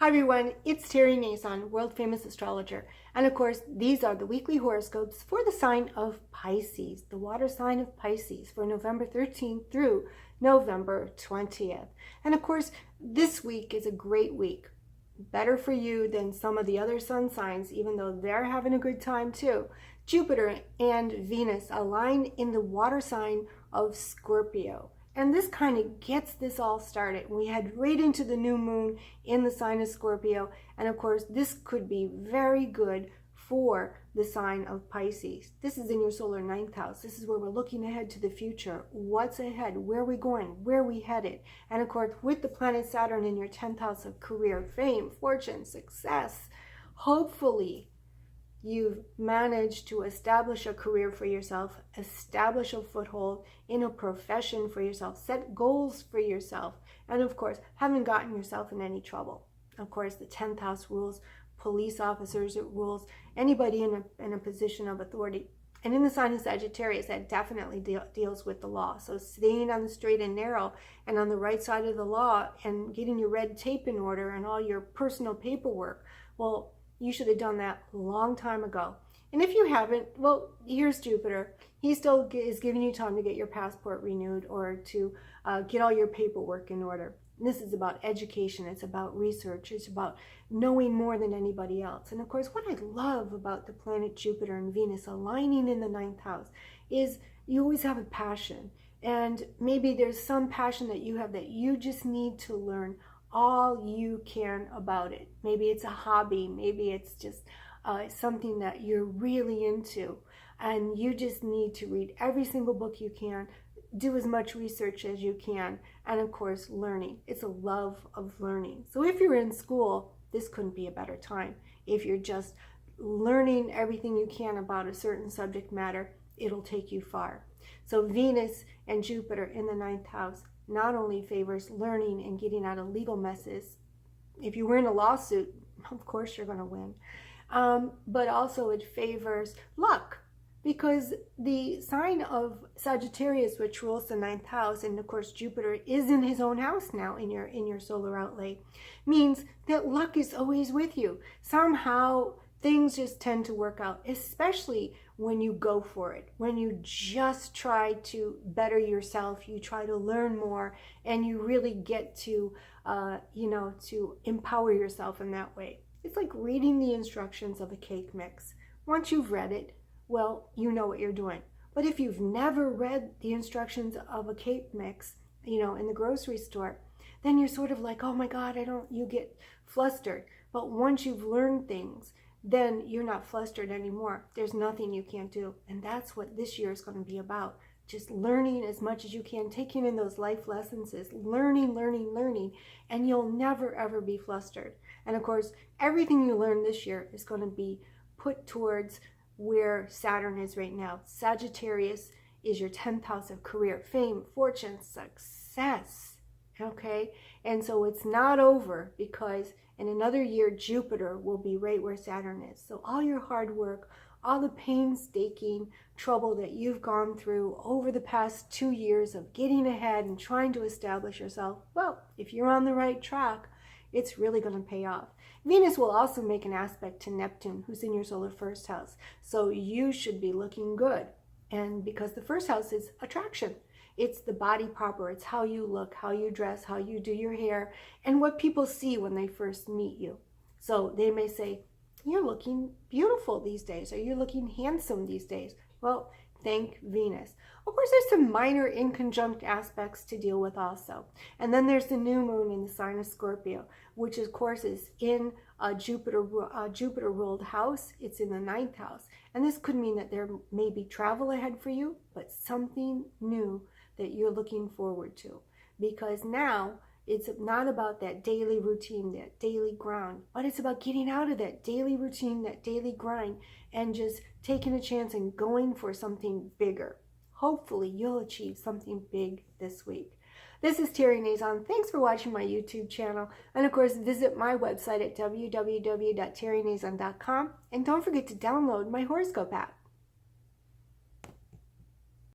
Hi everyone, it's Terry Nazon, world famous astrologer. And of course, these are the weekly horoscopes for the sign of Pisces, the water sign of Pisces for November 13th through November 20th. And of course, this week is a great week. Better for you than some of the other sun signs, even though they're having a good time too. Jupiter and Venus align in the water sign of Scorpio. And this kind of gets this all started. We head right into the new moon in the sign of Scorpio. And of course, this could be very good for the sign of Pisces. This is in your solar ninth house. This is where we're looking ahead to the future. What's ahead? Where are we going? Where are we headed? And of course, with the planet Saturn in your 10th house of career, fame, fortune, success, hopefully you've managed to establish a career for yourself, establish a foothold in a profession for yourself, set goals for yourself, and of course, haven't gotten yourself in any trouble. Of course, the 10th house rules police officers, it rules anybody in a position of authority. And in the sign of Sagittarius, that definitely deals with the law. So staying on the straight and narrow and on the right side of the law and getting your red tape in order and all your personal paperwork, well, you should have done that a long time ago. And if you haven't, well, here's Jupiter. He still is giving you time to get your passport renewed or to get all your paperwork in order. And this is about education. It's about research. It's about knowing more than anybody else. And of course, what I love about the planet Jupiter and Venus aligning in the ninth house is you always have a passion. And maybe there's some passion that you have that you just need to learn all you can about it. Maybe it's a hobby, maybe it's just something that you're really into, and you just need to read every single book you can, do as much research as you can, and of course learning. It's a love of learning. So if you're in school, this couldn't be a better time. If you're just learning everything you can about a certain subject matter, it'll take you far. So Venus and Jupiter in the ninth house not only favors learning and getting out of legal messes. If you win a lawsuit, of course you're going to win. But also it favors luck, because the sign of Sagittarius, which rules the ninth house, and of course Jupiter is in his own house now in your solar outlay, means that luck is always with you. Somehow things just tend to work out, especially when you go for it, when you just try to better yourself, you try to learn more, and you really get to, to empower yourself in that way. It's like reading the instructions of a cake mix. Once you've read it, well, you know what you're doing. But if you've never read the instructions of a cake mix, in the grocery store, then you're sort of like, oh my God, you get flustered. But once you've learned things, then you're not flustered anymore. There's nothing you can't do. And that's what this year is going to be about. Just learning as much as you can, taking in those life lessons, learning, and you'll never, ever be flustered. And of course, everything you learn this year is going to be put towards where Saturn is right now. Sagittarius is your 10th house of career, fame, fortune, success. Okay? And so it's not over, because in another year, Jupiter will be right where Saturn is. So all your hard work, all the painstaking trouble that you've gone through over the past 2 years of getting ahead and trying to establish yourself, well, if you're on the right track, it's really going to pay off. Venus will also make an aspect to Neptune, who's in your solar first house. So you should be looking good. And because the first house is attraction, it's the body proper. It's how you look, how you dress, how you do your hair, and what people see when they first meet you. So they may say, you're looking beautiful these days, or you're looking handsome these days. Well, thank Venus. Of course, there's some minor inconjunct aspects to deal with also. And then there's the new moon in the sign of Scorpio, which of course is in a Jupiter-ruled house. It's in the ninth house. And this could mean that there may be travel ahead for you, but something new that you're looking forward to. Because now it's not about that daily routine, that daily grind, but it's about getting out of that daily routine, that daily grind, and just taking a chance and going for something bigger. Hopefully you'll achieve something big this week. This is Terry Nazon. Thanks for watching my YouTube channel. And of course, visit my website at www.terrynazon.com. And don't forget to download my horoscope app.